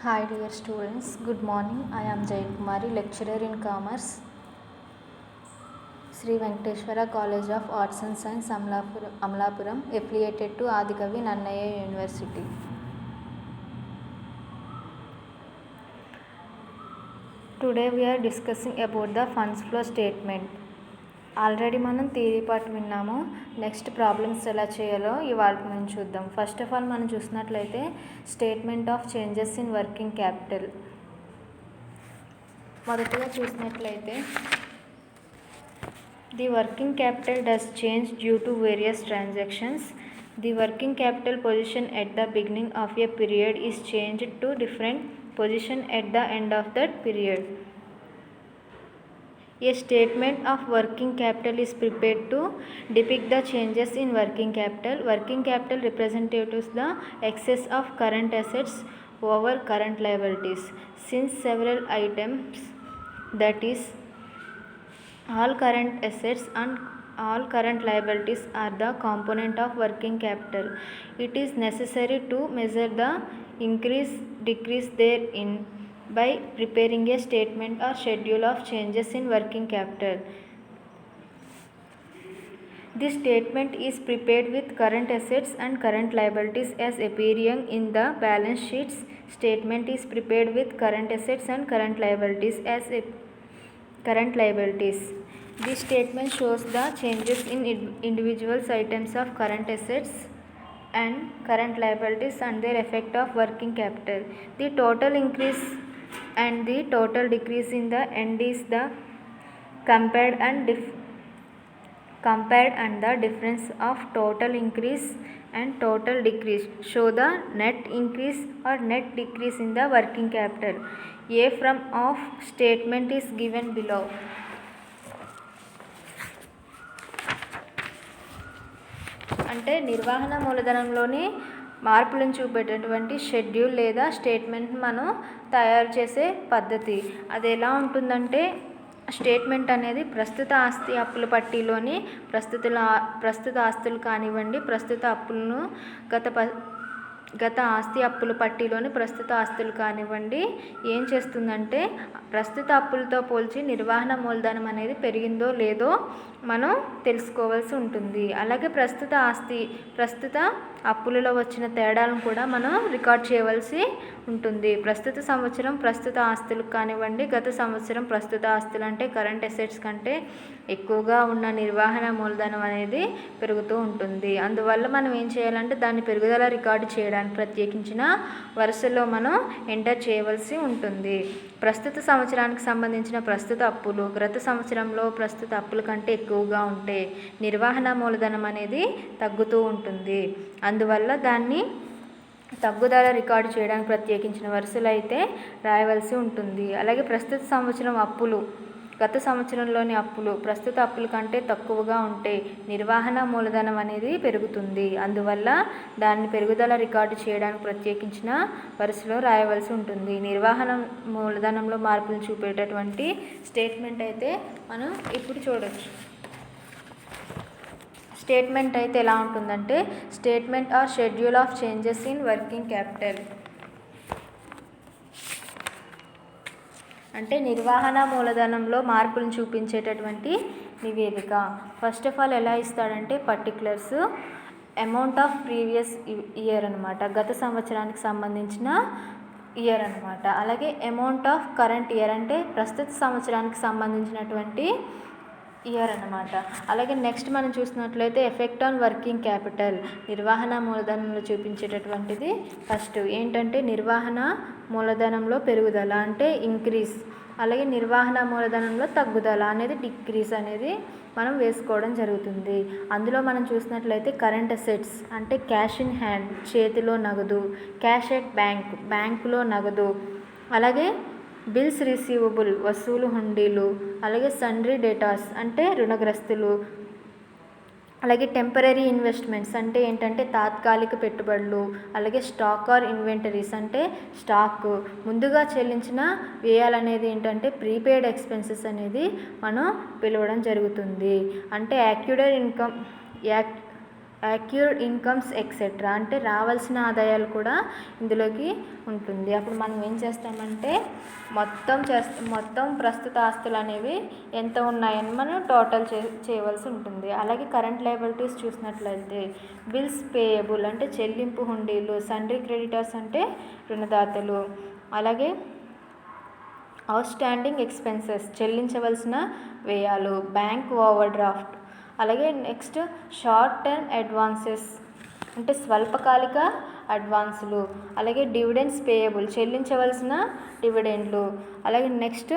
Hi dear students, good morning. I am Jay Kumari, lecturer in Commerce, Sri Venkateshwara College of Arts and Science, Amlapuram, affiliated to Adikavi Nannaya University. Today we are discussing about the funds flow statement. Already మనం theory part విన్నాము. Next problems ఎలా చేయాలో ఇవాళ మనం చూద్దాం. First of all మనం చూసినట్లయితే statement of changes in working capital. మొదటిగా చూసినట్లయితే the working capital does change due to various transactions. The working capital position at the beginning of a period is changed to different position at the end of that period. A statement of working capital is prepared to depict the changes in working capital. Working capital represents the excess of current assets over current liabilities. Since several items, that is, all current assets and all current liabilities are the component of working capital, it is necessary to measure the increase decrease therein by preparing a statement or schedule of changes in working capital. This statement is prepared with current assets and current liabilities as appearing in the balance sheets. Statement is prepared with current assets and current liabilities as current liabilities. This statement shows the changes in individual items of current assets and current liabilities and their effect of working capital. The total increase and the total decrease in the end is the compared and the difference of total increase and total decrease show the net increase or net decrease in the working capital. A from of statement is given below. అంటే నిర్వహణ మూలధనంలోని మార్పులను చూపేటటువంటి schedule లేదా statement మనం తయారు చేసే పద్ధతి. అది ఎలా ఉంటుందంటే స్టేట్మెంట్ అనేది ప్రస్తుత ఆస్తి అప్పుల పట్టీలోని ప్రస్తుత ఆస్తులు కానివ్వండి, ప్రస్తుత అప్పులను గత ఆస్తి అప్పుల పట్టీలోని ప్రస్తుత ఆస్తులు కానివ్వండి ఏం చేస్తుందంటే ప్రస్తుత అప్పులతో పోల్చి నిర్వహణ మూలధనం అనేది పెరిగిందో లేదో మనం తెలుసుకోవాల్సి ఉంటుంది. అలాగే ప్రస్తుత అప్పులలో వచ్చిన తేడాలను కూడా మనం రికార్డ్ చేయవలసి ఉంటుంది. ప్రస్తుత సంవత్సరం ప్రస్తుత ఆస్తులకు కానివ్వండి, గత సంవత్సరం ప్రస్తుత ఆస్తులు అంటే కరెంట్ అసెట్స్ కంటే ఎక్కువగా ఉన్న నిర్వహణ మూలధనం అనేది పెరుగుతూ ఉంటుంది. అందువల్ల మనం ఏం చేయాలంటే దాన్ని పెరుగుదల రికార్డు చేయడానికి ప్రత్యేకించిన వరుసలో మనం ఎంటర్ చేయవలసి ఉంటుంది. ప్రస్తుత సంవత్సరానికి సంబంధించిన ప్రస్తుత అప్పులు గత సంవత్సరంలో ప్రస్తుత అప్పుల కంటే ఎక్కువగా ఉంటే నిర్వహణ మూలధనం అనేది తగ్గుతూ ఉంటుంది. అందువల్ల దాన్ని తగ్గుదల రికార్డు చేయడానికి ప్రత్యేకించిన వరుసలు అయితే రాయవలసి ఉంటుంది. అలాగే ప్రస్తుత సంవత్సరం అప్పులు గత సంవత్సరంలోని అప్పులు ప్రస్తుత అప్పుల కంటే తక్కువగా ఉంటే నిర్వహణ మూలధనం అనేది పెరుగుతుంది. అందువల్ల దాన్ని పెరుగుదల రికార్డు చేయడానికి ప్రత్యేకించిన వరుసలో రాయవలసి ఉంటుంది. నిర్వహణ మూలధనంలో మార్పులు చూపేటటువంటి స్టేట్మెంట్ అయితే మనం ఇప్పుడు చూడవచ్చు. స్టేట్మెంట్ అయితే ఎలా ఉంటుందంటే statement or schedule of changes in working capital అంటే నిర్వహణ మూలధనంలో మార్పులను చూపించేటటువంటి నివేదిక. ఫస్ట్ ఆఫ్ ఆల్ ఎలా ఇస్తాడంటే particulars amount of previous year అనమాట, గత సంవత్సరానికి సంబంధించిన ఇయర్ అనమాట. అలాగే అమౌంట్ ఆఫ్ కరెంట్ ఇయర్ అంటే ప్రస్తుత సంవత్సరానికి సంబంధించినటువంటి ఇయర్ అనమాట. అలాగే నెక్స్ట్ మనం చూసినట్లయితే ఎఫెక్ట్ ఆన్ వర్కింగ్ క్యాపిటల్ నిర్వహణ మూలధనంలో చూపించేటటువంటిది ఫస్ట్ ఏంటంటే నిర్వహణ మూలధనంలో పెరుగుదల అంటే ఇంక్రీజ్, అలాగే నిర్వహణ మూలధనంలో తగ్గుదల అనేది డిక్రీజ్ అనేది మనం వేసుకోవడం జరుగుతుంది. అందులో మనం చూసినట్లయితే కరెంట్ అసెట్స్ అంటే క్యాష్ ఇన్ హ్యాండ్ చేతిలో నగదు, క్యాష్ ఎట్ బ్యాంకులో నగదు, అలాగే బిల్స్ రిసీవబుల్ వసూలు హుండీలు, అలాగే సండ్రీ డేటాస్ అంటే రుణగ్రస్తులు, అలాగే టెంపరీ ఇన్వెస్ట్మెంట్స్ అంటే ఏంటంటే తాత్కాలిక పెట్టుబడులు, అలాగే స్టాక్ ఆర్ ఇన్వెంటరీస్ అంటే స్టాక్ ముందుగా చెల్లించిన వ్యయాలనేది ఏంటంటే ప్రీపెయిడ్ ఎక్స్పెన్సెస్ అనేది మనం పిలవడం జరుగుతుంది. అంటే అక్యూర్డ్ ఇన్కమ్స్ ఎక్సెట్రా, అంటే రావాల్సిన ఆదాయాలు కూడా ఇందులోకి ఉంటుంది. అప్పుడు మనం ఏం చేస్తామంటే మొత్తం ప్రస్తుత ఆస్తులు అనేవి ఎంత ఉన్నాయని మనం టోటల్ చేయవలసి ఉంటుంది. అలాగే కరెంట్ లయబిలిటీస్ చూసినట్లయితే బిల్స్ పేయబుల్ అంటే చెల్లింపు హుండీలు, సండ్రీ క్రెడిటర్స్ అంటే రుణదాతలు, అలాగే అవుట్ స్టాండింగ్ ఎక్స్పెన్సెస్ చెల్లించవలసిన వ్యయాలు, బ్యాంక్ ఓవర్ డ్రాఫ్ట్, అలాగే నెక్స్ట్ షార్ట్ టర్మ్ అడ్వాన్సెస్ అంటే స్వల్పకాలిక అడ్వాన్సులు, అలాగే డివిడెండ్స్ పేయబుల్ చెల్లించవలసిన డివిడెండ్లు, అలాగే నెక్స్ట్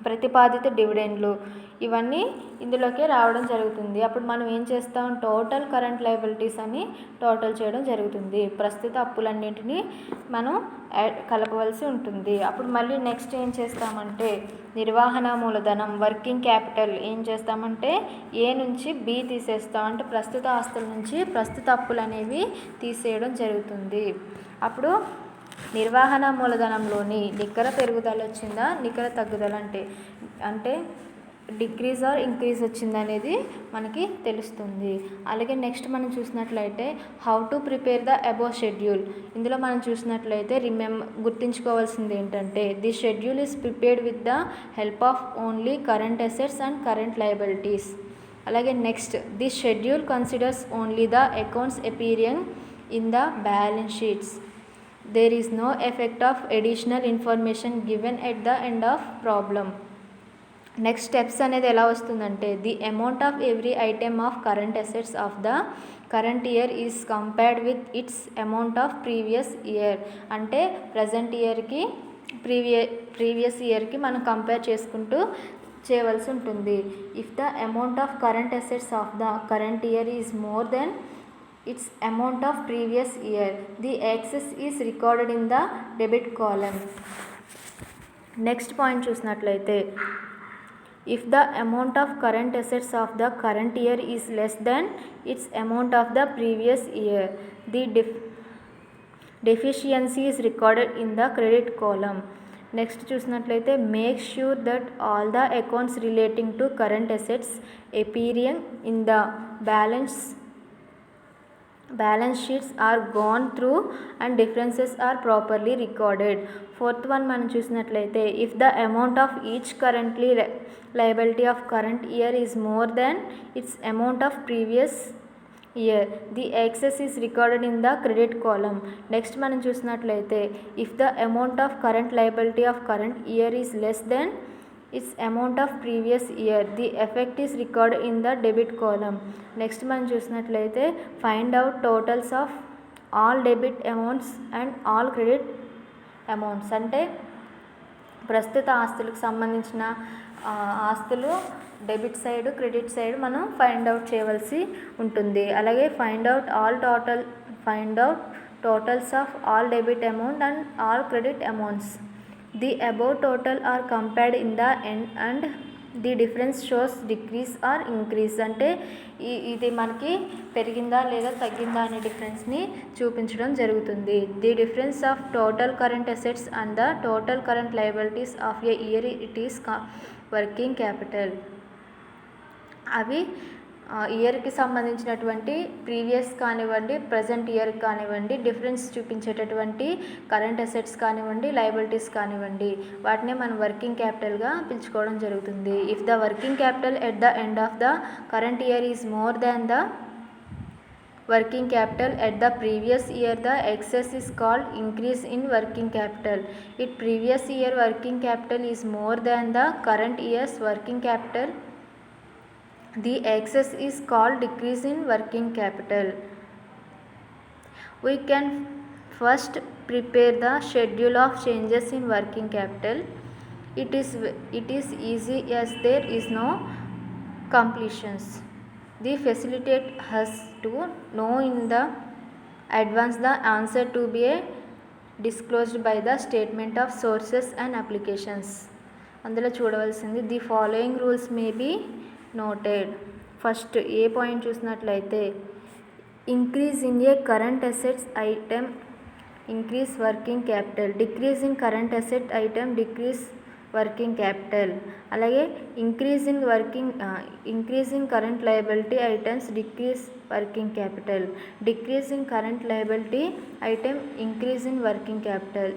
ప్రతిపాదిత డివిడెండ్లు, ఇవన్నీ ఇందులోకే రావడం జరుగుతుంది. అప్పుడు మనం ఏం చేస్తాం, టోటల్ కరెంట్ లయబిలిటీస్ అని టోటల్ చేయడం జరుగుతుంది. ప్రస్తుత అప్పులన్నింటినీ మనం కలపవలసి ఉంటుంది. అప్పుడు మళ్ళీ నెక్స్ట్ ఏం చేస్తామంటే నిర్వహణ మూలధనం వర్కింగ్ క్యాపిటల్ ఏం చేస్తామంటే ఏ నుంచి బి తీసేస్తాం, అంటే ప్రస్తుత ఆస్తుల నుంచి ప్రస్తుత అప్పులు అనేవి తీసేయడం జరుగుతుంది. అప్పుడు నిర్వహణ మూలధనంలోని నికర పెరుగుదల వచ్చిందా నికర తగ్గుదల అంటే డిక్రీజ్ ఆర్ ఇంక్రీజ్ వచ్చిందనేది మనకి తెలుస్తుంది. అలాగే నెక్స్ట్ మనం చూసినట్లయితే how to prepare the above schedule, ఇందులో మనం చూసినట్లయితే గుర్తుంచుకోవాల్సింది ఏంటంటే the schedule is prepared with the help of only current assets and current liabilities. అలాగే next the schedule considers only the accounts appearing in the balance sheets. There is no effect of additional information given at the end of problem. Next steps అనేది ఎలా వస్తుందంటే the amount of every item of current assets of the current year is compared with its amount of previous year, అంటే present ఇయర్కి previous ఇయర్కి మనం compare చేసుకుంటూ చేయవలసి ఉంటుంది. If the amount of current assets of the current year is more than its amount of previous year, the excess is recorded in the debit column. Next point చూసినట్లయితే if the amount of current assets of the current year is less than its amount of the previous year, the deficiency is recorded in the credit column. Next చూసినట్లయితే make sure that all the accounts relating to current assets appearing in the balance sheets are gone through and differences are properly recorded. Fourth one మనం చూసినట్లయితే if the amount of each currently liability of current year is more than its amount of previous year, the excess is recorded in the credit column. Next మనం చూసినట్లయితే if the amount of current liability of current year is less than its amount of previous year, the effect is recorded in the debit column. Next మనం చూసినట్లయితే find out totals of all debit amounts and all credit amounts, అంటే ప్రస్తుత ఆస్తులకు సంబంధించిన ఆస్తులు debit side credit side మనం find out చేయవలసి ఉంటుంది. అలాగే find out totals of all debit amount and all credit amounts. The above total are compared in the end and the difference shows decrease or increase, అంటే ఇది మనకి పెరిగిందా లేదా తగ్గిందా అనే డిఫరెన్స్ని చూపించడం జరుగుతుంది. The difference of total current assets and the total current liabilities of A year it is working capital. అవి ఇయర్కి సంబంధించినటువంటి ప్రీవియస్ కానివ్వండి ప్రజెంట్ ఇయర్ కానివ్వండి డిఫరెన్స్ చూపించేటటువంటి కరెంట్ అసెట్స్ కానివ్వండి లయబిలిటీస్ కానివ్వండి వాటినే మనం వర్కింగ్ క్యాపిటల్గా పిలుచుకోవడం జరుగుతుంది. If the working capital at the end of the current year is more than the working capital at the previous year, the excess is called increase in working capital. It previous year working capital is more than the current years working capital, the excess is called decrease in working capital. We can first prepare the schedule of changes in working capital. It is easy as there is no completions. They facilitate us to know in the advance the answer to be disclosed by the statement of sources and applications. అందులో చూడవలసింది the following rules may be noted. First a point చూసినట్లయితే increase in a current assets item increase working capital, decrease in current asset item decrease working capital. అలాగే increase in current liability items decrease working capital. Decrease in current liability item increase in working capital.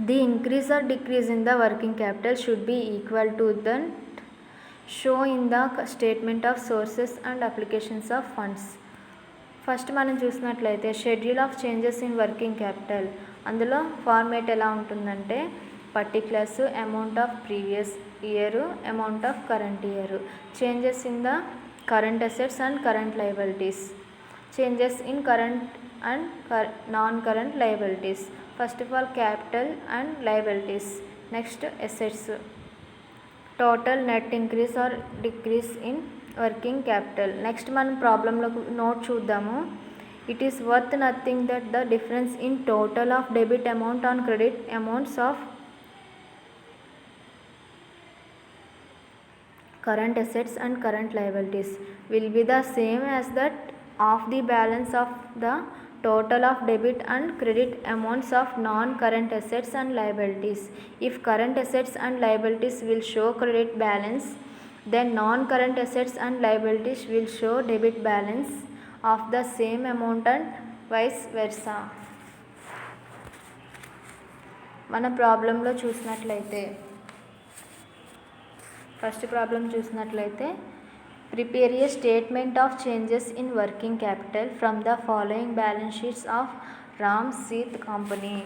The increase or decrease in the working capital should be equal to that shown in the statement of sources and applications of funds. First మనం చూసినట్లయితే schedule of changes in working capital. అందులో format ఎలా ఉంటుందంటే particulars, amount of previous year, amount of current year, changes in the current assets and current liabilities, changes in current and non current liabilities. First of all capital and liabilities. Next assets, total net increase or decrease in working capital. Next మనం ప్రాబ్లంలో note చూద్దాము. It is worth nothing that the difference in total of debit amount on credit amounts of current assets and current liabilities will be the same as that of the balance of the total of debit and credit amounts of non-current assets and liabilities. If current assets and liabilities will show credit balance, then non-current assets and liabilities will show debit balance of the same amount and vice versa. మన ప్రాబ్లంలో చూసినట్లయితే first problem చూసినట్లయితే prepare A statement of changes in working capital from the following balance sheets of Ram సీత్ company.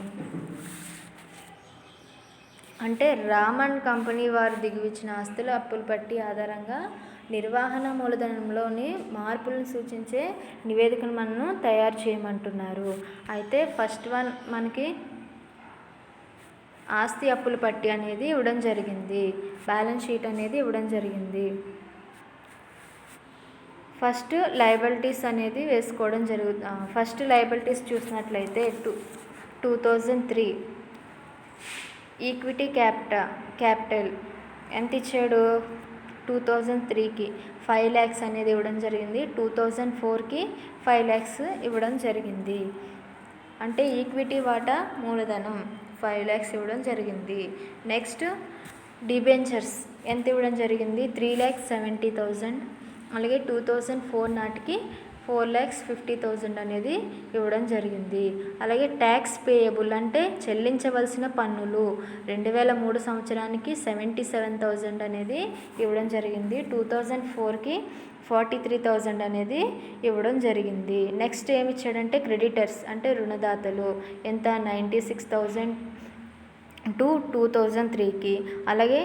అంటే Ram and company వారు దిగువిచ్చిన ఆస్తుల అప్పుల పట్టి ఆధారంగా నిర్వహణ మూలధనంలోని మార్పులను సూచించే నివేదికను మనను తయారు చేయమంటున్నారు. అయితే ఫస్ట్ వన్ మనకి ఆస్తి అప్పుల పట్టి అనేది ఇవ్వడం జరిగింది, బ్యాలెన్స్ షీట్ అనేది ఇవ్వడం జరిగింది. ఫస్ట్ లయబిలిటీస్ అనేది వేసుకోవడం జరుగుతుంది. ఫస్ట్ లయబిలిటీస్ చూసినట్లయితే 2003 ఈక్విటీ క్యాపిటల్ ఎంత ఇచ్చాడు? 2003కి 5 lakhs అనేది ఇవ్వడం జరిగింది. 2004కి 5 lakhs ఇవ్వడం జరిగింది. అంటే ఈక్విటీ వాటా మూలధనం 5 lakhs ఇవ్వడం జరిగింది. నెక్స్ట్ డిబెంచర్స్ ఎంత ఇవ్వడం జరిగింది? 3,70,000. అలాగే 2004 నాటికి 4,50,000 అనేది ఇవ్వడం జరిగింది. అలాగే ట్యాక్స్ పేయబుల్ అంటే చెల్లించవలసిన పన్నులు 2003 సంవత్సరానికి 77,000 అనేది ఇవ్వడం జరిగింది. 2004కి 43,000 అనేది ఇవ్వడం జరిగింది. నెక్స్ట్ ఏమి ఇచ్చాడంటే క్రెడిటర్స్ అంటే రుణదాతలు ఎంత? 96,000 టు 2003కి. అలాగే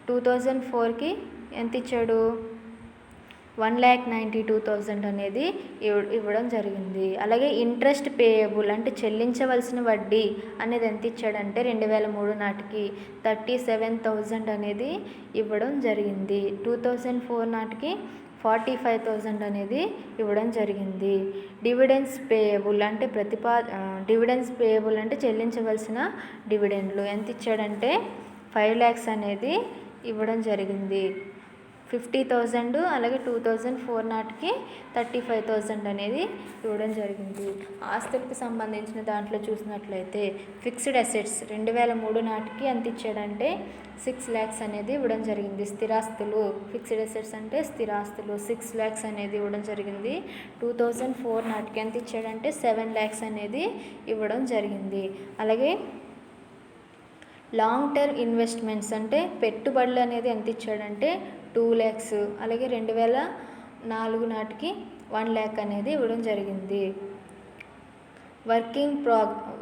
2004కి ఎంత ఇచ్చాడు? 1,92,000 అనేది ఇవ్వడం జరిగింది. అలాగే ఇంట్రెస్ట్ పేయబుల్ అంటే చెల్లించవలసిన వడ్డీ అనేది ఎంత ఇచ్చాడంటే 2003 నాటికి 37,000 అనేది ఇవ్వడం జరిగింది. 2004 నాటికి 45,000 అనేది ఇవ్వడం జరిగింది. డివిడెండ్స్ పేయబుల్ అంటే డివిడెండ్స్ పేయబుల్ అంటే చెల్లించవలసిన డివిడెండ్లు ఎంత ఇచ్చాడంటే 5 lakhs అనేది ఇవ్వడం జరిగింది. 50,000. అలాగే 2004 నాటికి 35,000 అనేది ఇవ్వడం జరిగింది. ఆస్తులకు సంబంధించిన దాంట్లో చూసినట్లయితే ఫిక్స్డ్ అసెట్స్ 2003 నాటికి ఎంత ఇచ్చాడంటే 6 lakhs అనేది ఇవ్వడం జరిగింది. స్థిరాస్తులు ఫిక్స్డ్ అసెట్స్ అంటే స్థిరాస్తులు 6 lakhs అనేది ఇవ్వడం జరిగింది. 2004 నాటికి ఎంత ఇచ్చాడంటే 7 lakhs అనేది ఇవ్వడం జరిగింది. అలాగే లాంగ్ టర్మ్ ఇన్వెస్ట్మెంట్స్ అంటే పెట్టుబడులు అనేది ఎంత ఇచ్చాడంటే 2 lakhs. అలాగే 2004 నాటికి 1 lakh అనేది ఇవ్వడం జరిగింది.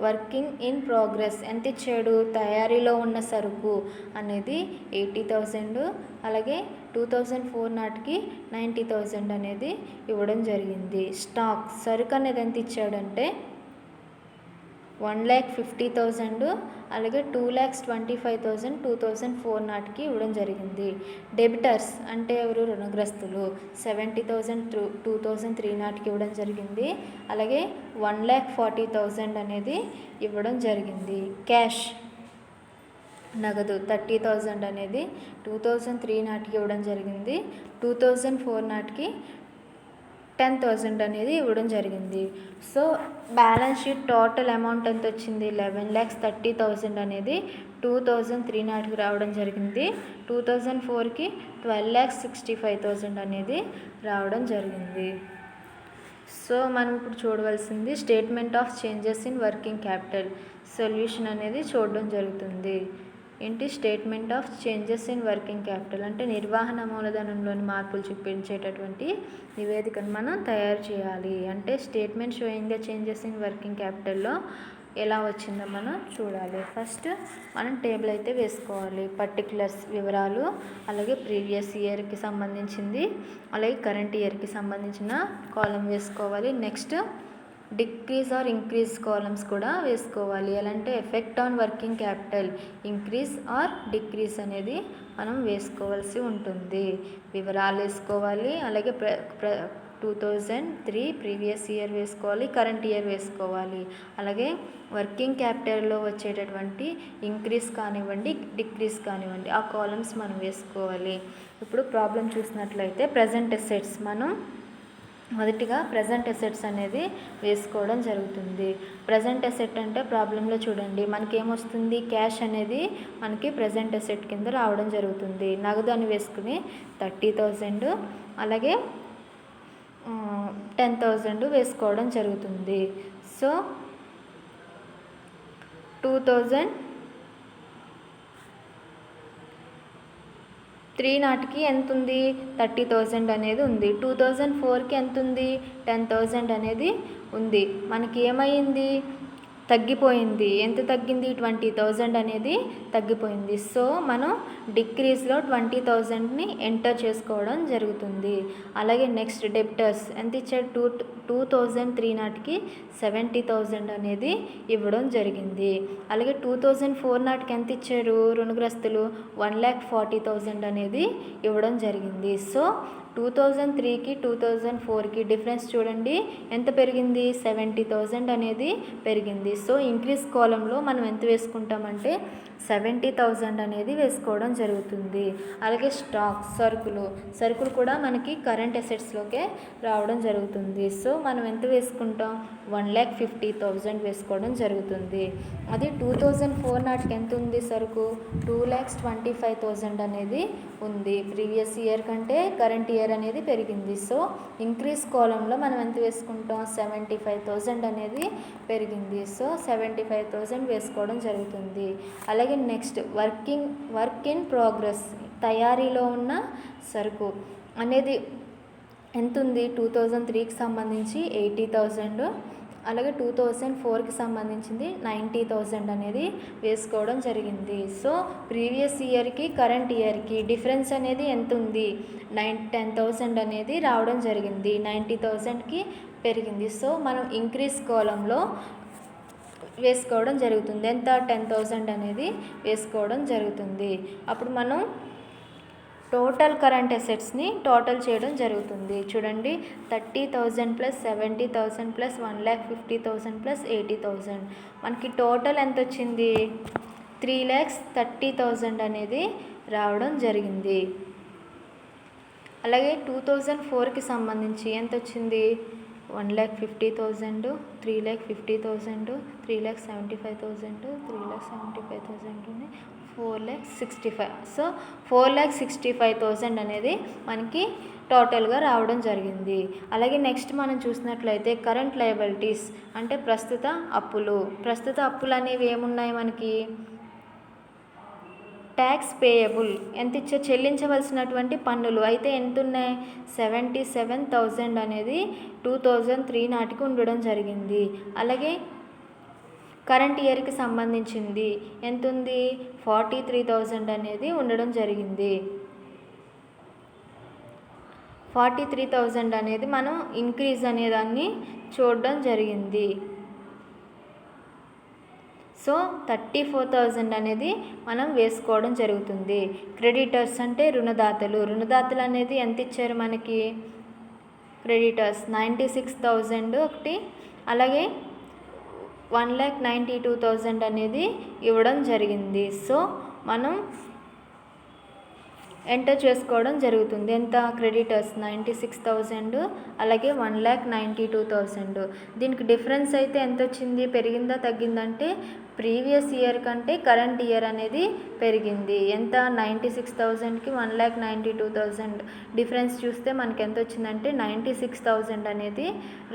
వర్కింగ్ ఇన్ ప్రోగ్రెస్ ఎంత ఇచ్చాడు? తయారీలో ఉన్న సరుకు అనేది 80,000. అలాగే 2004 నాటికి 90,000 అనేది ఇవ్వడం జరిగింది. స్టాక్ సరుకు అనేది ఎంత ఇచ్చాడంటే 1,50,000. అలాగే 2,25,000 2004 నాటికి ఇవ్వడం జరిగింది. డెబిటర్స్ అంటే ఎవరు? రుణగ్రస్తులు 70,000 2003 నాటికి ఇవ్వడం జరిగింది. అలాగే 1,40,000 అనేది ఇవ్వడం జరిగింది. క్యాష్ నగదు 30,000 అనేది 2003 నాటికి ఇవ్వడం జరిగింది. 2004 నాటికి 10,000 అనేది ఇవ్వడం జరిగింది. So balance sheet total amount ఎంత వచ్చింది, 11,30,000 అనేది 2003 రావడం జరిగింది. 2004కి 12,65,000 అనేది రావడం జరిగింది. సో మనం ఇప్పుడు చూడవలసింది statement of changes in working capital solution అనేది చూడడం జరుగుతుంది. ఏంటి statement of changes in working capital అంటే నిర్వహణ మూలధనంలోని మార్పులు చూపించేటటువంటి నివేదికను మనం తయారు చేయాలి. అంటే statement showing the changes in working క్యాపిటల్లో ఎలా వచ్చిందో మనం చూడాలి. ఫస్ట్ మనం టేబుల్ అయితే వేసుకోవాలి. పర్టికులర్స్ వివరాలు, అలాగే ప్రీవియస్ ఇయర్కి సంబంధించింది, అలాగే కరెంట్ ఇయర్కి సంబంధించిన కాలం వేసుకోవాలి. Next decrease or increase columns కూడా వేసుకోవాలి. ఎలా అంటే effect on working capital increase or decrease అనేది మనం వేసుకోవాల్సి ఉంటుంది. వివరాలు వేసుకోవాలి, అలాగే 2003 ప్రీవియస్ ఇయర్ వేసుకోవాలి, కరెంట్ ఇయర్ వేసుకోవాలి. అలాగే వర్కింగ్ క్యాపిటల్లో వచ్చేటటువంటి ఇంక్రీజ్ కానివ్వండి, డిక్రీజ్ కానివ్వండి ఆ కాలమ్స్ మనం వేసుకోవాలి. ఇప్పుడు ప్రాబ్లం చూసినట్లయితే ప్రజెంట్ అసెట్స్ మనం మొదటిగా ప్రజెంట్ అసెట్స్ అనేది వేసుకోవడం జరుగుతుంది. ప్రజెంట్ అసెట్ అంటే ప్రాబ్లంలో చూడండి మనకి ఏమొస్తుంది, క్యాష్ అనేది మనకి ప్రజెంట్ అసెట్ కింద రావడం జరుగుతుంది. నగదు అని వేసుకుని 30,000 అలాగే 10,000 వేసుకోవడం జరుగుతుంది. సో 2003 నాటికి ఎంత ఉంది, 30,000 అనేది ఉంది. 2004కి ఎంత ఉంది, 10,000 అనేది ఉంది. మనకి ఏమైంది, తగ్గిపోయింది. ఎంత తగ్గింది, 20,000 అనేది తగ్గిపోయింది. సో మనం డిక్రీజ్లో 20,000ని ఎంటర్ చేసుకోవడం జరుగుతుంది. అలాగే నెక్స్ట్ డెబ్టర్స్ ఎంత ఇచ్చాడు, 2003 నాటికి 70,000 అనేది ఇవ్వడం జరిగింది. అలాగే 2004 నాటికి ఎంత ఇచ్చారు రుణగ్రస్తులు, 1,40,000 అనేది ఇవ్వడం జరిగింది. సో 2003కి 2004కి డిఫరెన్స్ చూడండి ఎంత పెరిగింది, 70,000 అనేది పెరిగింది. సో ఇంక్రీజ్ కాలంలో మనం ఎంత వేసుకుంటామంటే 70,000 అనేది వేసుకోవడం జరుగుతుంది. అలాగే స్టాక్ సరుకులు కూడా మనకి కరెంట్ అసెట్స్లోకే రావడం జరుగుతుంది. సో మనం ఎంత వేసుకుంటాం, 1,50,000 వేసుకోవడం జరుగుతుంది. అది 2004 నాటికి ఎంత ఉంది సరుకు, 2,25,000 అనేది ఉంది. ప్రీవియస్ ఇయర్ కంటే కరెంట్ ఇయర్ అనేది పెరిగింది. సో ఇంక్రీజ్ కాలంలో మనం ఎంత వేసుకుంటాం, 75,000 అనేది పెరిగింది. సో 75,000 వేసుకోవడం జరుగుతుంది. అలాగే నెక్స్ట్ వర్క్ ఇన్ ప్రోగ్రెస్ తయారీలో ఉన్న సరుకు అనేది ఎంత ఉంది, 2003కి సంబంధించి 80,000 అలాగే 2004కి సంబంధించింది 90,000 అనేది వేసుకోవడం జరిగింది. సో ప్రీవియస్ ఇయర్కి కరెంట్ ఇయర్కి డిఫరెన్స్ అనేది ఎంత ఉంది, 10,000 అనేది రావడం జరిగింది. 90,000కి పెరిగింది. సో మనం ఇంక్రీజ్ కాలంలో వేసుకోవడం జరుగుతుంది. ఎంత, 10,000 అనేది వేసుకోవడం జరుగుతుంది. అప్పుడు మనం టోటల్ కరెంట్ అసెట్స్ని టోటల్ చేయడం జరుగుతుంది. చూడండి 30,000 ప్లస్ 70,000 ప్లస్ 1,50,000 ప్లస్ 80,000 మనకి టోటల్ ఎంత వచ్చింది, 3,30,000 అనేది రావడం జరిగింది. అలాగే 2004కి సంబంధించి ఎంత వచ్చింది, 1,50,000, 3,50,000, 3,75,000, 3,75,000, 4,65,000. సో 4,65,000 అనేది మనకి టోటల్గా రావడం జరిగింది. అలాగే నెక్స్ట్ మనం చూసినట్లయితే కరెంట్ లయబిలిటీస్ అంటే ప్రస్తుత అప్పులు అనేవి ఏమున్నాయి మనకి, ట్యాక్స్ పేయబుల్ ఎంత ఇచ్చే చెల్లించవలసినటువంటి పన్నులు అయితే ఎంత ఉన్నాయి, 77,000 అనేది 2003 నాటికి ఉండడం జరిగింది. అలాగే కరెంట్ ఇయర్కి సంబంధించింది ఎంత ఉంది, 43,000 అనేది ఉండడం జరిగింది. 43,000 అనేది మనం ఇంక్రీజ్ అనేదాన్ని చూడడం జరిగింది. సో 34,000 అనేది మనం వేసుకోవడం జరుగుతుంది. క్రెడిటర్స్ అంటే రుణదాతలు అనేది ఎంత ఇచ్చారు మనకి, క్రెడిటర్స్ 96,000 ఒకటి, అలాగే 1,92,000 అనేది ఇవ్వడం జరిగింది. సో మనం ఎంటర్ చేసుకోవడం జరుగుతుంది. ఎంత క్రెడిటర్స్ 96,000 అలాగే 1,92,000. దీనికి డిఫరెన్స్ అయితే ఎంత వచ్చింది, పెరిగిందా తగ్గిందంటే ప్రీవియస్ ఇయర్ కంటే కరెంట్ ఇయర్ అనేది పెరిగింది. ఎంత 96,000కి 1,92,000 డిఫరెన్స్ చూస్తే మనకి ఎంత వచ్చిందంటే 96,000 అనేది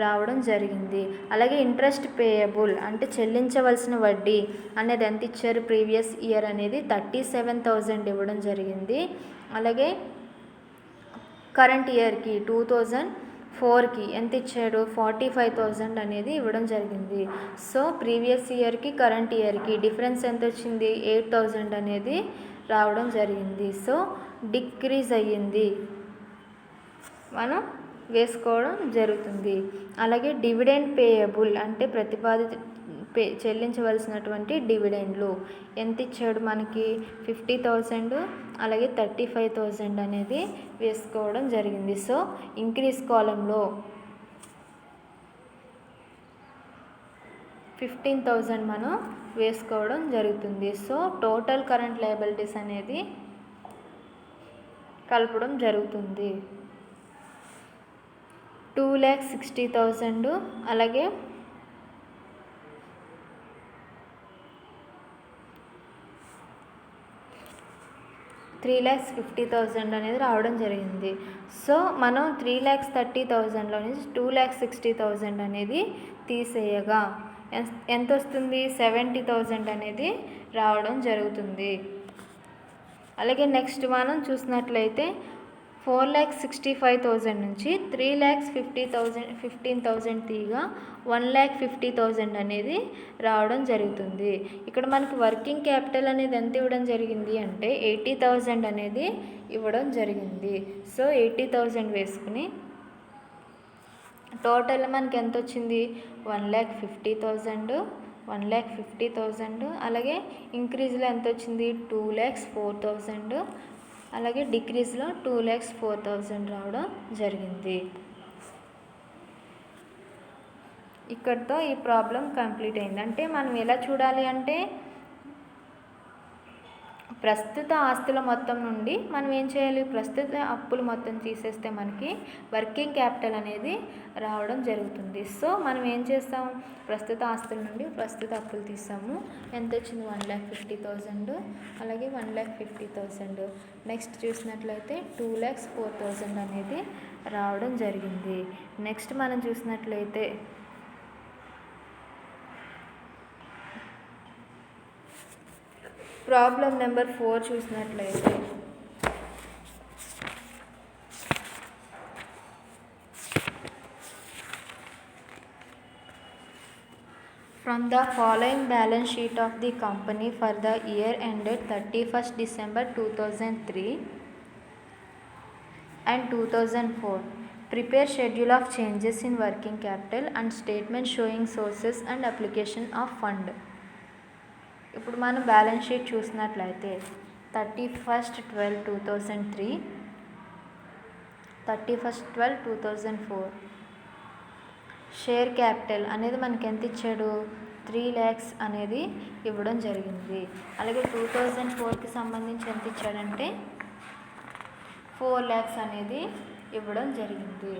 రావడం జరిగింది. అలాగే ఇంట్రెస్ట్ పేయబుల్ అంటే చెల్లించవలసిన వడ్డీ అనేది ఎంత ఇచ్చారు, ప్రీవియస్ ఇయర్ అనేది 37,000 ఇవ్వడం జరిగింది. అలాగే కరెంట్ ఇయర్కి 2004కి ఎంత ఇచ్చాడు, 45,000 అనేది ఇవ్వడం జరిగింది. సో ప్రీవియస్ ఇయర్కి కరెంట్ ఇయర్కి డిఫరెన్స్ ఎంత వచ్చింది, 8,000 అనేది రావడం జరిగింది. సో డిక్రీజ్ అయ్యింది మనం వేసుకోవడం జరుగుతుంది. అలాగే డివిడెండ్ పేయబుల్ అంటే చెల్లించవలసినటువంటి డివిడెండ్లు ఎంత ఇచ్చాడు మనకి, 50,000 అలాగే 35,000 అనేది వేసుకోవడం జరిగింది. సో ఇంక్రీజ్ కాలంలో 15,000 మనం వేసుకోవడం జరుగుతుంది. సో టోటల్ కరెంట్ లయబిలిటీస్ అనేది కలపడం జరుగుతుంది. 2,60,000 అలాగే 3,50,000 అనేది రావడం జరిగింది. సో మనం 3,30,000లో నుంచి 2,60,000 అనేది తీసేయగా ఎంత వస్తుంది, 70,000 అనేది రావడం జరుగుతుంది. అలాగే నెక్స్ట్ మనం చూసినట్లయితే 4,65,000 నుంచి 3,15,000 తీగా 1,50,000 అనేది రావడం జరుగుతుంది. ఇక్కడ మనకి వర్కింగ్ క్యాపిటల్ అనేది ఎంత ఇవ్వడం జరిగింది అంటే 80,000 అనేది ఇవ్వడం జరిగింది. సో 80,000 వేసుకుని టోటల్ మనకి ఎంత వచ్చింది, 1,50,000 అలాగే ఇంక్రీజ్లో ఎంత వచ్చింది, 2,04,000 అలాగే డిక్రీజ్లో 2,04,000 రావడం జరిగింది. ఇక్కడితో ఈ ప్రాబ్లం కంప్లీట్ అయింది. అంటే మనం ఎలా చూడాలి అంటే ప్రస్తుత ఆస్తుల మొత్తం నుండి మనం ఏం చేయాలి, ప్రస్తుత అప్పులు మొత్తం తీసేస్తే మనకి వర్కింగ్ క్యాపిటల్ అనేది రావడం జరుగుతుంది. సో మనం ఏం చేస్తాం, ప్రస్తుత ఆస్తుల నుండి ప్రస్తుత అప్పులు తీసాము. ఎంత వచ్చింది, 1,50,000 అలాగే 1,50,000. నెక్స్ట్ చూసినట్లయితే 2,04,000 అనేది రావడం జరిగింది. నెక్స్ట్ మనం చూసినట్లయితే ప్రాబ్లం నెంబర్ 4 చూసినట్లయితే from the following balance sheet of the company for the year ended 31st December 2003 and 2004, prepare schedule of changes in working capital and statement showing sources and application of fund. ఇప్పుడు మనం balance sheet చూసినట్లయితే 31/12/2003, 31/12/2004 share capital అనేది మనకి ఎంత ఇచ్చాడు, 3 lakhs అనేది ఇవ్వడం జరిగింది. అలాగే 2004కి సంబంధించి ఎంత ఇచ్చాడంటే 4 lakhs అనేది ఇవ్వడం జరిగింది.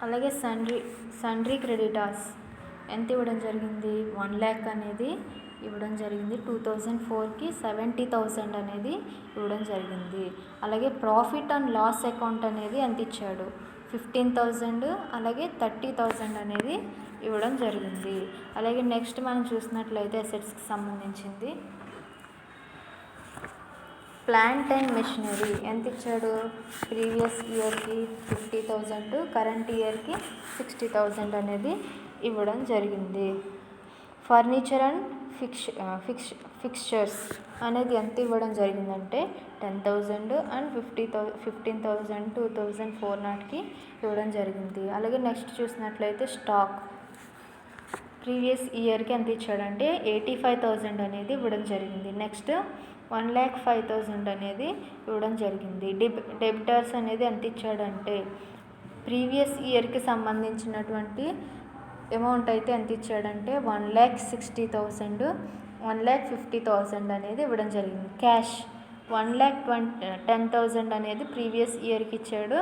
అలాగే సండ్రీ క్రెడిటార్స్ ఎంత ఇవ్వడం జరిగింది, 1 lakh అనేది ఇవ్వడం జరిగింది. 2004కి 70,000 అనేది ఇవ్వడం జరిగింది. అలాగే ప్రాఫిట్ అండ్ లాస్ అకౌంట్ అనేది ఎంత ఇచ్చాడు, 15,000 అలాగే 30,000 అనేది ఇవ్వడం జరిగింది. అలాగే నెక్స్ట్ మనం చూసినట్లయితే అసెట్స్కి సంబంధించింది ప్లాంట్ అండ్ మెషినరీ ఎంత ఇచ్చాడు, ప్రీవియస్ ఇయర్కి 50,000 కరెంట్ ఇయర్కి 60,000 అనేది ఇవ్వడం జరిగింది. ఫర్నిచర్ అండ్ ఫిక్స్చర్స్ అనేది ఎంత ఇవ్వడం జరిగిందంటే 10,000 అండ్ 15,000 2004 నాటికి ఇవ్వడం జరిగింది. అలాగే నెక్స్ట్ చూసినట్లయితే స్టాక్ ప్రీవియస్ ఇయర్కి ఎంత ఇచ్చాడంటే 85,000 అనేది ఇవ్వడం జరిగింది. నెక్స్ట్ 1,05,000 అనేది ఇవ్వడం జరిగింది. డెబిటర్స్ అనేది ఎంత ఇచ్చాడంటే ప్రీవియస్ ఇయర్కి సంబంధించినటువంటి అమౌంట్ అయితే ఎంత ఇచ్చాడంటే 1,60,000, 1,50,000 అనేది ఇవ్వడం జరిగింది. క్యాష్ 1,10,000 అనేది ప్రీవియస్ ఇయర్కి ఇచ్చాడు.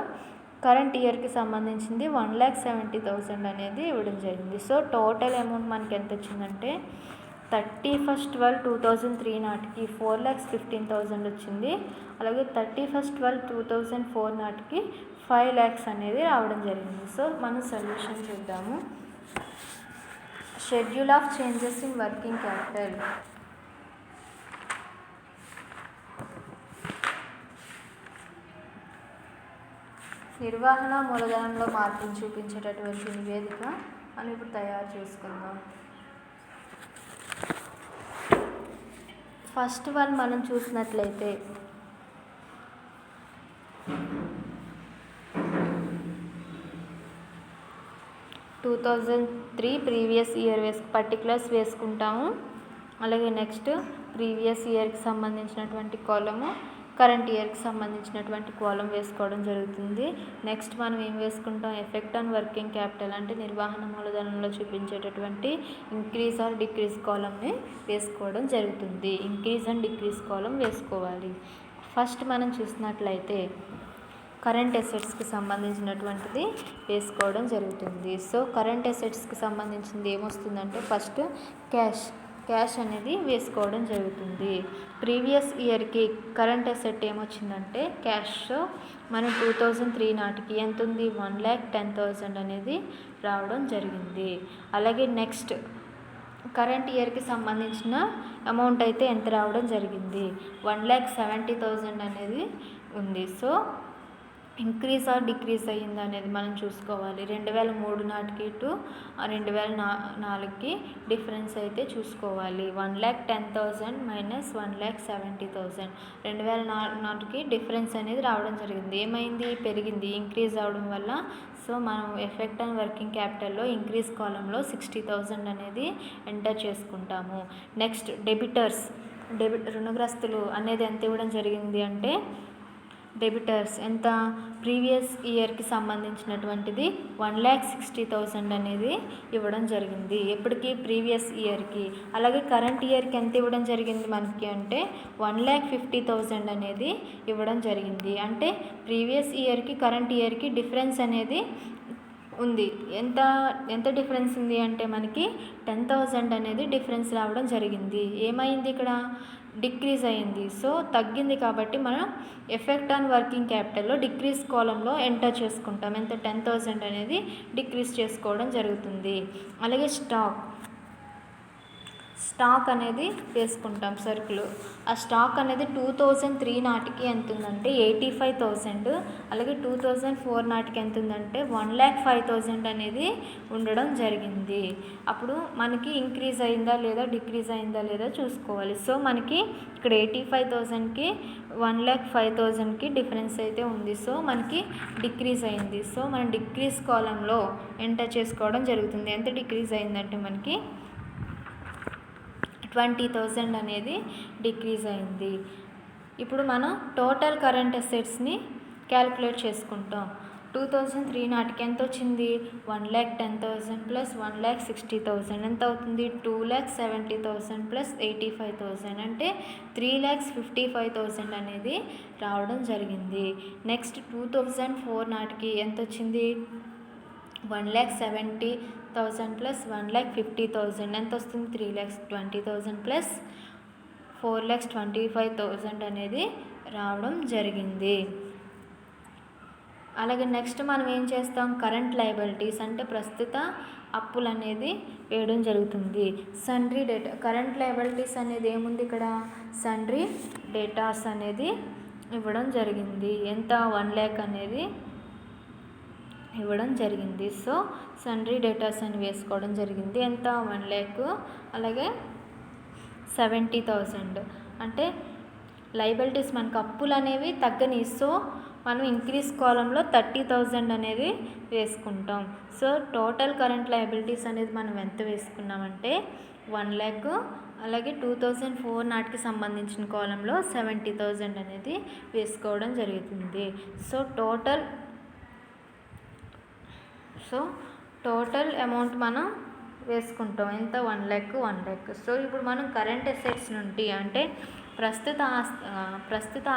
కరెంట్ ఇయర్కి సంబంధించింది 1,70,000 అనేది ఇవ్వడం జరిగింది. సో టోటల్ అమౌంట్ మనకి ఎంత వచ్చిందంటే 31/12/2003 నాటికి 4,15,000 వచ్చింది. అలాగే 31/12/2004 నాటికి 5 lakhs అనేది రావడం జరిగింది. సో మనం సొల్యూషన్ చూద్దాము. Schedule of changes in working capital. నిర్వహణ మూలధనంలో మార్పును చూపించేటటువంటి నివేదిక మనం ఇప్పుడు తయారు చేసుకుందాం. ఫస్ట్ వన్ మనం చూసినట్లయితే 2003 ప్రీవియస్ ఇయర్ పర్టికులర్స్ వేసుకుంటాము. అలాగే నెక్స్ట్ ప్రీవియస్ ఇయర్కి సంబంధించినటువంటి కాలము, కరెంట్ ఇయర్కి సంబంధించినటువంటి కాలం వేసుకోవడం జరుగుతుంది. నెక్స్ట్ మనం ఏం వేసుకుంటాం, ఎఫెక్ట్ ఆన్ వర్కింగ్ క్యాపిటల్ అంటే నిర్వహణ మూలధనంలో చూపించేటటువంటి ఇంక్రీజ్ ఆర్ డిక్రీజ్ కాలంని వేసుకోవడం జరుగుతుంది. ఇంక్రీజ్ అండ్ డిక్రీజ్ కాలం వేసుకోవాలి. ఫస్ట్ మనం చూసినట్లయితే కరెంట్ అసెట్స్కి సంబంధించినటువంటిది వేసుకోవడం జరుగుతుంది. సో కరెంట్ అసెట్స్కి సంబంధించింది ఏమొస్తుందంటే ఫస్ట్ క్యాష్ అనేది వేసుకోవడం జరుగుతుంది. ప్రీవియస్ ఇయర్కి కరెంట్ అసెట్ ఏమొచ్చిందంటే క్యాష్ మనం 2003 నాటికి ఎంత ఉంది, 1,10,000 అనేది రావడం జరిగింది. అలాగే నెక్స్ట్ కరెంట్ ఇయర్కి సంబంధించిన అమౌంట్ అయితే ఎంత రావడం జరిగింది, 1,70,000 అనేది ఉంది. సో ఇంక్రీజ్ ఆర్ డిక్రీజ్ అయ్యింది అనేది మనం చూసుకోవాలి. 2003 నాటికి టు 2004కి డిఫరెన్స్ అయితే చూసుకోవాలి. 1,10,000 మైనస్ 1,70,000 2004 నాటికి డిఫరెన్స్ అనేది రావడం జరిగింది. ఏమైంది, పెరిగింది, ఇంక్రీజ్ అవడం వల్ల. సో మనం ఎఫెక్ట్ ఆన్ వర్కింగ్ క్యాపిటల్లో ఇంక్రీజ్ కాలంలో 60,000 అనేది ఎంటర్ చేసుకుంటాము. నెక్స్ట్ రుణగ్రస్తులు అనేది ఎంత ఇవ్వడం జరిగింది అంటే డెబిటర్స్ ఎంత, ప్రీవియస్ ఇయర్కి సంబంధించినటువంటిది 1,60,000 అనేది ఇవ్వడం జరిగింది. ఎప్పటికీ ప్రీవియస్ ఇయర్కి. అలాగే కరెంట్ ఇయర్కి ఎంత ఇవ్వడం జరిగింది మనకి అంటే 1,50,000 అనేది ఇవ్వడం జరిగింది. అంటే ప్రీవియస్ ఇయర్కి కరెంట్ ఇయర్కి డిఫరెన్స్ అనేది ఉంది. ఎంత డిఫరెన్స్ ఉంది అంటే మనకి 10,000 అనేది డిఫరెన్స్ రావడం జరిగింది. ఏమైంది, ఇక్కడ డిక్రీజ్ అయింది. సో తగ్గింది కాబట్టి మనం ఎఫెక్ట్ ఆన్ వర్కింగ్ క్యాపిటల్లో డిక్రీజ్ కాలంలో ఎంటర్ చేసుకుంటాం. ఎంత, 10,000 అనేది డిక్రీజ్ చేసుకోవడం జరుగుతుంది. అలాగే స్టాక్ అనేది వేసుకుంటాం సరుకులు. ఆ స్టాక్ అనేది 2003 నాటికి ఎంత ఉందంటే 85,000. అలాగే 2004 నాటికి ఎంత ఉందంటే 1,05,000 అనేది ఉండడం జరిగింది. అప్పుడు మనకి ఇంక్రీజ్ అయిందా లేదా డిక్రీజ్ అయిందా లేదా చూసుకోవాలి. సో మనకి ఇక్కడ 85,000కి 1,05,000కి డిఫరెన్స్ అయితే ఉంది. సో మనకి డిక్రీజ్ అయింది. సో మనం డిక్రీజ్ కాలంలో ఎంటర్ చేసుకోవడం జరుగుతుంది. ఎంత డిక్రీజ్ అయిందంటే మనకి 20,000 అనేది డిక్రీజ్ అయింది. ఇప్పుడు మనం టోటల్ కరెంట్ అసెట్స్ని క్యాలిక్యులేట్ చేసుకుంటాం. 2003 నాటికి ఎంత వచ్చింది, 1,10,000 ప్లస్ 1,60,000 ఎంత అవుతుంది, 2,70,000 ప్లస్ 85,000 అంటే 3,55,000 అనేది రావడం జరిగింది. నెక్స్ట్ 2004 నాటికి ఎంత వచ్చింది, 1,70,000 ప్లస్ 1,50,000 ఎంత వస్తుంది, 3,20,000 ప్లస్ 4,25,000 అనేది రావడం జరిగింది. అలాగే నెక్స్ట్ మనం ఏం చేస్తాం, కరెంట్ లయబిలిటీస్ అంటే ప్రస్తుత అప్పులు అనేది వేయడం జరుగుతుంది. సండ్రీ డేటా, కరెంట్ లయబిలిటీస్ అనేది ఏముంది ఇక్కడ, సండ్రీ డేటాస్ అనేది ఇవ్వడం జరిగింది. ఎంత, 1 lakh అనేది ఇవ్వడం జరిగింది. సో సండ్రీ డేటాస్ అని వేసుకోవడం జరిగింది. ఎంత, 1 lakh. అలాగే 70,000 అంటే లయబిలిటీస్ మనకు అప్పులు అనేవి తగ్గని. సో మనం ఇంక్రీజ్ కాలంలో 30,000 అనేది వేసుకుంటాం. సో టోటల్ కరెంట్ లయబిలిటీస్ అనేది మనం ఎంత వేసుకున్నామంటే 1,00,000. అలాగే 2004 నాటికి సంబంధించిన కాలంలో 70,000 అనేది వేసుకోవడం జరుగుతుంది. సో టోటల్ అమౌంట్ మనం వేసుకుంటాం ఎంత 1,00,000. సో ఇప్పుడు మనం కరెంట్ అసెట్స్ నుండి అంటే ప్రస్తుత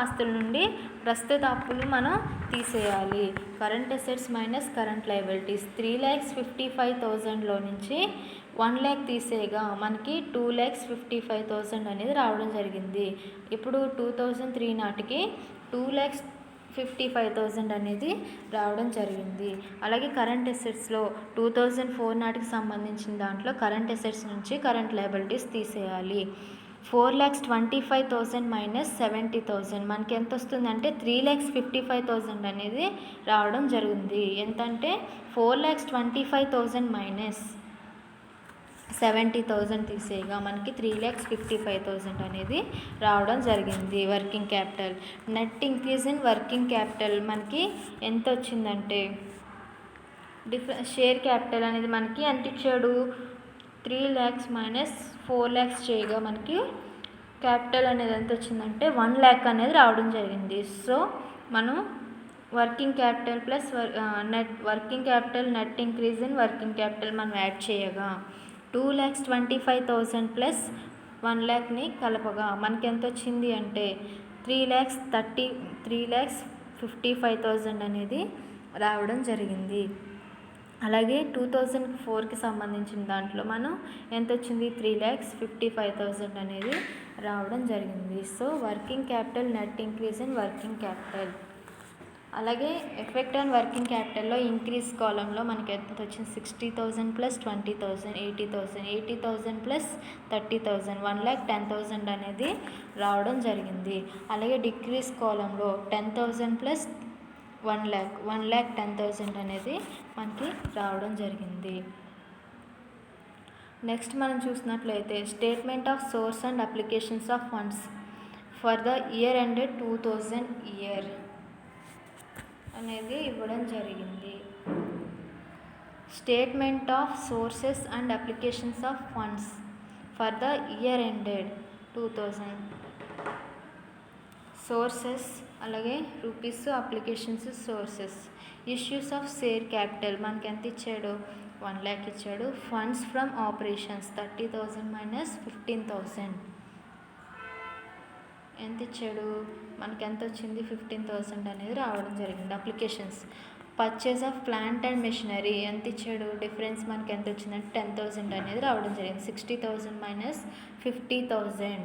ఆస్తుల నుండి ప్రస్తుత అప్పులు మనం తీసేయాలి. Current assets minus current liabilities 3,55,000లో నుంచి 1,00,000 తీసేయగా మనకి 2,55,000 అనేది రావడం జరిగింది. ఇప్పుడు 2003 నాటికి 2,55,000 అనేది రావడం జరిగింది. అలాగే కరెంట్ అసెట్స్లో 2004 నాటికి సంబంధించిన దాంట్లో కరెంట్ అసెట్స్ నుంచి కరెంట్ లయబిలిటీస్ తీసేయాలి. 4,25,000 మైనస్ 70,000 మనకి ఎంత వస్తుందంటే 3,55,000 అనేది రావడం జరిగింది. ఎంతంటే 4,25,000 మైనస్ 70,000 తీసేయగా మనకి 3,55,000 అనేది రావడం జరిగింది. Working capital net increase in working capital మనకి ఎంత వచ్చిందంటే షేర్ క్యాపిటల్ అనేది మనకి ఎంత ఇచ్చాడు 3,00,000 మైనస్ 4,00,000 చేయగా మనకి క్యాపిటల్ అనేది ఎంత వచ్చిందంటే 1,00,000 అనేది రావడం జరిగింది. సో మనం working capital plus net increase in working capital మనం యాడ్ చేయగా 2,25,000 ప్లస్ 1,00,000ని కలపగా మనకి ఎంత వచ్చింది అంటే 3,55,000 అనేది రావడం జరిగింది. అలాగే 2004కి సంబంధించిన దాంట్లో మనం ఎంత వచ్చింది 3,55,000 అనేది రావడం జరిగింది. So working capital net increase in working capital. అలాగే ఎఫెక్ట్ ఆన్ వర్కింగ్ క్యాపిటల్లో ఇంక్రీజ్ కాలంలో మనకి ఎంత వచ్చింది 60,000 ప్లస్ 20,000 80,000 80,000 ప్లస్ 30,000 1,10,000 అనేది రావడం జరిగింది. అలాగే డిక్రీజ్ కాలంలో 10,000 ప్లస్ 1,10,000 అనేది మనకి రావడం జరిగింది. నెక్స్ట్ మనం చూసినట్లయితే statement of source and applications of funds for the year ended 2000 year అనేది ఇవ్వడం జరిగింది. Statement of sources and applications of funds for the year ended 2000 sources అలాగే rupees applications sources. Issues of share capital మనకి ఎంత ఇచ్చాడు 1,00,000 ఇచ్చాడు. Funds from operations 30,000 minus 15,000 ఎంత ఇచ్చాడు మనకి ఎంత వచ్చింది 15,000 అనేది రావడం జరిగింది. Applications purchase of plant and machinery ఎంత ఇచ్చాడు డిఫరెన్స్ మనకి ఎంత వచ్చిందంటే 10,000 అనేది రావడం జరిగింది. 60,000 మైనస్ 50,000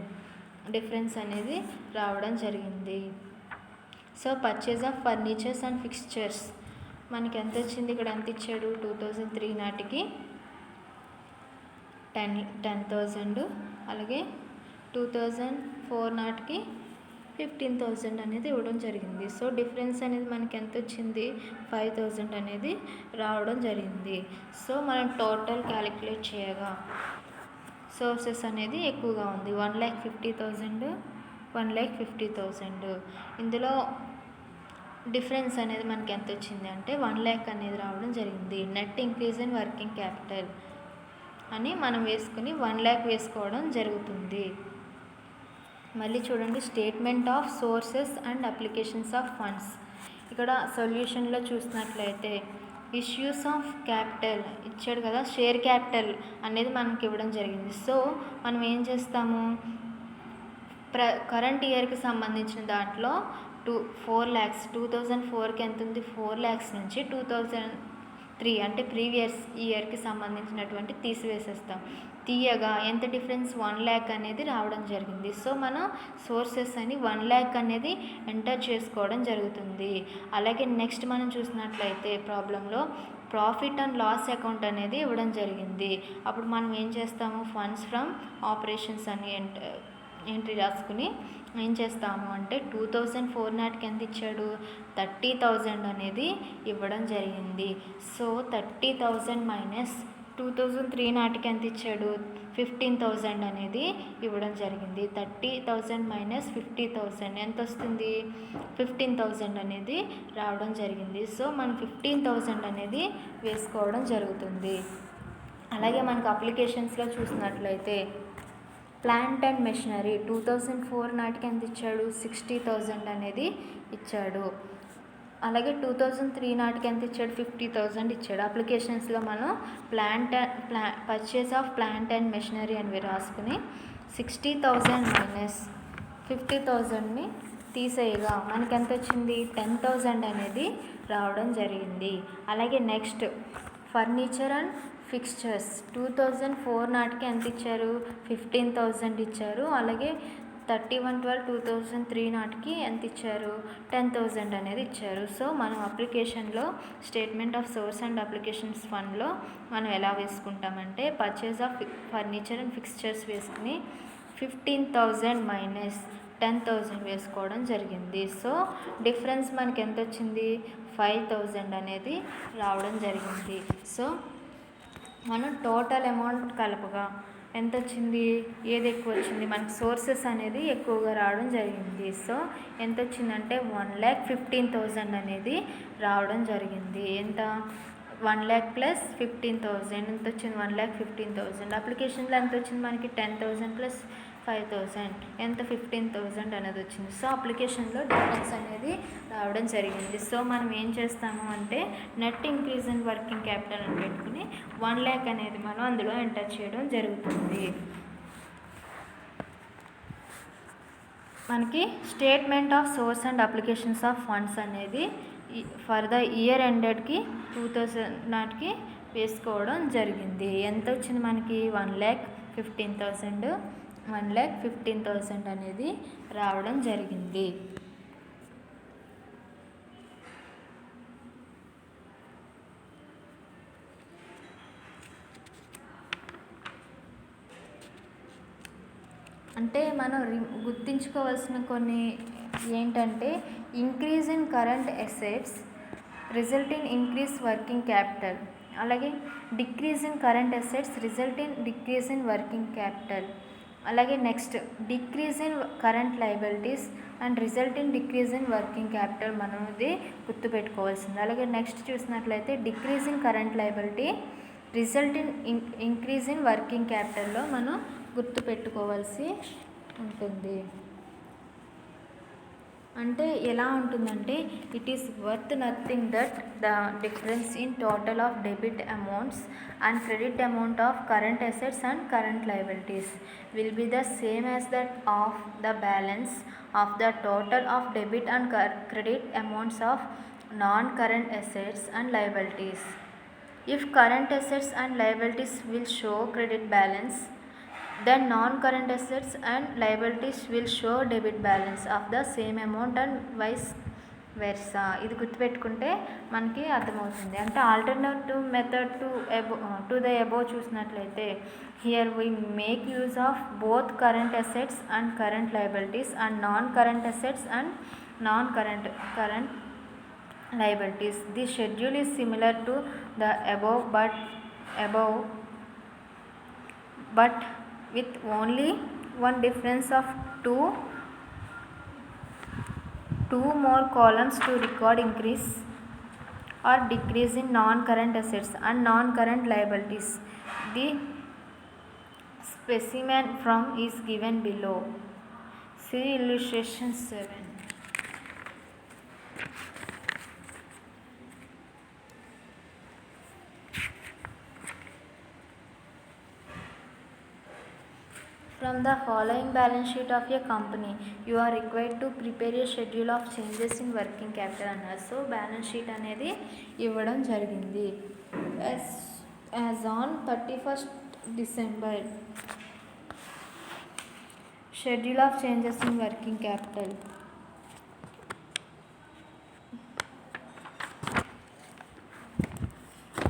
డిఫరెన్స్ అనేది రావడం జరిగింది. So purchase of furnitures and fixtures మనకి ఎంత వచ్చింది ఇక్కడ ఎంత ఇచ్చాడు 2003 నాటికి 10,000 అలాగే 2004 నాటికి 15,000 అనేది ఇవ్వడం జరిగింది. సో డిఫరెన్స్ అనేది మనకి ఎంత వచ్చింది 5,000 అనేది రావడం జరిగింది. సో మనం టోటల్ క్యాలిక్యులేట్ చేయగా సోర్సెస్ అనేది ఎక్కువగా ఉంది 1,50,000 1,50,000. ఇందులో డిఫరెన్స్ అనేది మనకి ఎంత వచ్చింది అంటే 1,00,000 అనేది రావడం జరిగింది. Net increase in working capital అని మనం వేసుకుని 1,00,000 వేసుకోవడం జరుగుతుంది. మళ్ళీ చూడండి statement of sources and applications of funds. ఇక్కడ సొల్యూషన్లో చూసినట్లయితే ఇష్యూస్ ఆఫ్ క్యాపిటల్ ఇచ్చాడు కదా షేర్ క్యాపిటల్ అనేది మనకి ఇవ్వడం జరిగింది. సో మనం ఏం చేస్తాము కరెంట్ ఇయర్కి సంబంధించిన దాంట్లో 4 lakhs 2004కి ఎంత ఉంది 4 lakhs నుంచి 2003 అంటే ప్రీవియస్ ఇయర్కి సంబంధించినటువంటి తీసివేసేస్తాం. తీయగా ఎంత డిఫరెన్స్ 1,00,000 అనేది రావడం జరిగింది. సో మనం సోర్సెస్ అని 1,00,000 అనేది ఎంటర్ చేసుకోవడం జరుగుతుంది. అలాగే నెక్స్ట్ మనం చూసినట్లయితే ప్రాబ్లంలో ప్రాఫిట్ అండ్ లాస్ అకౌంట్ అనేది ఇవ్వడం జరిగింది. అప్పుడు మనం ఏం చేస్తాము ఫండ్స్ ఫ్రమ్ ఆపరేషన్స్ అని ఎంట్రీ రాసుకుని ఏం చేస్తాము అంటే 2004 నాటికి ఎంత ఇచ్చాడు 30,000 అనేది ఇవ్వడం జరిగింది. సో 30,000 మైనస్ 2003 నాటికి ఎంత ఇచ్చాడు, 15,000 అనేది ఇవ్వడం జరిగింది. 30,000 మైనస్ 50,000 ఎంత వస్తుంది, 15,000 అనేది రావడం జరిగింది. సో మనం 15,000 అనేది వేసుకోవడం జరుగుతుంది. అలాగే మనకు అప్లికేషన్స్లో చూసినట్లయితే ప్లాంట్ అండ్ మెషినరీ 2004 నాటికి ఎంత ఇచ్చాడు, 60,000 అనేది ఇచ్చాడు. అలాగే 2003 నాటికి ఎంత ఇచ్చాడు, 50,000 ఇచ్చాడు. అప్లికేషన్స్లో మనం purchase of plant and machinery అని రాసుకుని 60,000 మైనస్ 50,000ని తీసేయగా మనకి ఎంత వచ్చింది, 10,000 అనేది రావడం జరిగింది. అలాగే నెక్స్ట్ ఫర్నిచర్ అండ్ ఫిక్స్చర్స్ 2004 నాటికి ఎంత ఇచ్చారు, 15,000 ఇచ్చారు. అలాగే 31/12/2003 నాటికి ఎంత ఇచ్చారు, 10,000 అనేది ఇచ్చారు. సో మనం అప్లికేషన్లో statement of source and applications ఫండ్లో మనం ఎలా వేసుకుంటామంటే purchase of furniture and fixtures వేసుకుని 15,000 మైనస్ 10,000 వేసుకోవడం జరిగింది. సో డిఫరెన్స్ మనకి ఎంత వచ్చింది, 5,000 అనేది రావడం జరిగింది. సో మనం టోటల్ అమౌంట్ కలపగా ఎంత వచ్చింది, ఏది ఎక్కువ వచ్చింది, మనకి సోర్సెస్ అనేది ఎక్కువగా రావడం జరిగింది. సో ఎంత వచ్చిందంటే 1,15,000 అనేది రావడం జరిగింది. ఎంత, 1,00,000 ప్లస్ 15,000 ఎంత వచ్చింది, 1,15,000. అప్లికేషన్లో ఎంత వచ్చింది మనకి, 10,000 ప్లస్ 5,000 ఎంత, 15,000 అనేది వచ్చింది. సో అప్లికేషన్లో డిఫరెన్స్ అనేది రావడం జరిగింది. సో మనం ఏం చేస్తాము అంటే net increase in working capital అని పెట్టుకుని 1,00,000 అనేది మనం అందులో ఎంటర్ చేయడం జరుగుతుంది. మనకి statement of source and applications of funds అనేది ఫర్ ద ఇయర్ ఎండెడ్కి 2000 నాటికి వేసుకోవడం జరిగింది. ఎంత వచ్చింది మనకి, 1,15,000 అనేది రావడం జరిగింది. అంటే మనం గుర్తుంచుకోవాల్సిన కొన్ని ఏంటంటే increase in current assets result in increase working capital, అలాగే decrease in current assets result in decrease in working capital, అలాగే next decrease in current liabilities and result in decrease in working capital మనం ఇది గుర్తుపెట్టుకోవాల్సింది. అలాగే next చూసినట్లయితే decrease in current liability result in increase in working క్యాపిటల్లో మనం గుర్తుపెట్టుకోవాల్సి ఉంటుంది. అంటే ఎలా ఉంటుందంటే it is worth nothing that the difference in total of debit amounts and credit amount of current assets and current liabilities will be the same as that of the balance of the total of debit and credit amounts of non current assets and liabilities. If current assets and liabilities will show credit balance, then non-current assets and liabilities will show debit balance of the same amount and vice versa. ఇది గుర్తుపెట్టుకుంటే మనకి అర్థమవుతుంది. అంటే alternative method to the above చూసినట్లయితే here we make use of both current assets and current liabilities and non current assets and non current liabilities. This schedule is similar to the above but with only one difference of two more columns to record increase or decrease in non-current assets and non-current liabilities. The specimen from is given below. See illustration 7. From the following balance sheet of a company, you are required to prepare a schedule of changes in working capital అన్నారు. So balance sheet అనేది ఇవ్వడం జరిగింది. As on 31st December, schedule of changes in working capital.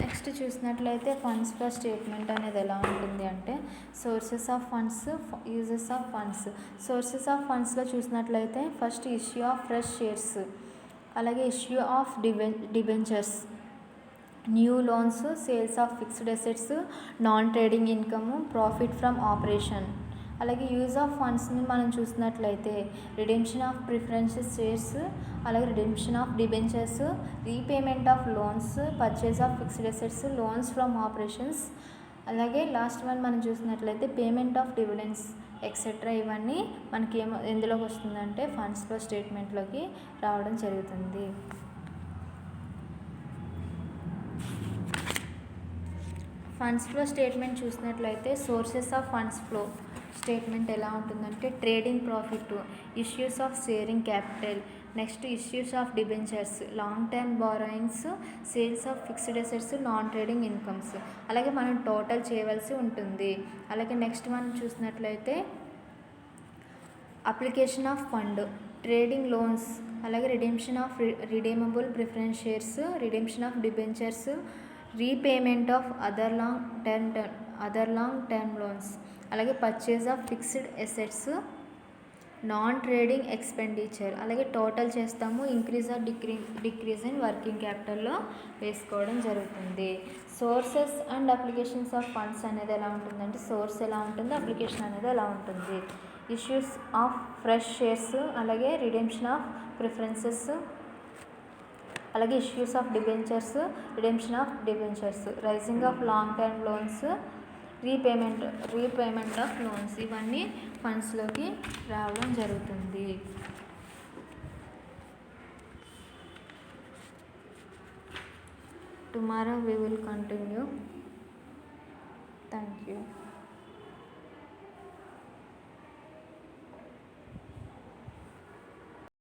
Next చూసినట్లయితే funds flow statement అనేది ఎలా ఉంటుంది అంటే sources of funds, uses of funds. Sources of ఫండ్స్లో చూసినట్లయితే first issue of fresh shares, అలాగే issue of debentures, new loans, sales of fixed assets, non trading income, profit from operation. అలాగే use of ఫండ్స్ని మనం చూసినట్లయితే రిడెంప్షన్ ఆఫ్ ప్రిఫరెన్స్ షేర్స్, అలాగే redemption of debentures, repayment of loans, purchase of fixed assets, loans from operations. అలాగే last one మనం చూసినట్లయితే payment of dividends etcetera. ఇవన్నీ మనకి ఎందులోకి వస్తుందంటే ఫండ్స్ ఫ్లో స్టేట్మెంట్లోకి రావడం జరుగుతుంది. ఫండ్స్ ఫ్లో స్టేట్మెంట్ చూసినట్లయితే sources of funds flow statement ఎలా ఉంటుందంటే trading profit, issues of sharing capital, next issues of debentures, long term borrowings, sales of fixed assets, non trading incomes. అలాగే మనం టోటల్ చేయవలసి ఉంటుంది. అలాగే నెక్స్ట్ మనం చూసినట్లయితే application of fund, trading loans, అలాగే redemption of redeemable preference shares, redemption of debentures, repayment of other long term loans, అలాగే purchase of fixed assets, non trading expenditure. అలాగే టోటల్ చేస్తాము, increase or decrease in working క్యాపిటల్లో వేసుకోవడం జరుగుతుంది. Sources and applications of funds అనేది ఎలా ఉంటుందంటే source ఎలా ఉంటుంది, అప్లికేషన్ అనేది ఎలా ఉంటుంది. ఇష్యూస్ ఆఫ్ ఫ్రెష్ షేర్స్, అలాగే రిడెంప్షన్ ఆఫ్ ప్రిఫరెన్సెస్, అలాగే issues of debentures, redemption of debentures, raising of long term loans, repayment of loans. ఇవన్నీ ఫండ్స్లోకి రావడం జరుగుతుంది. Tomorrow we will continue. Thank you.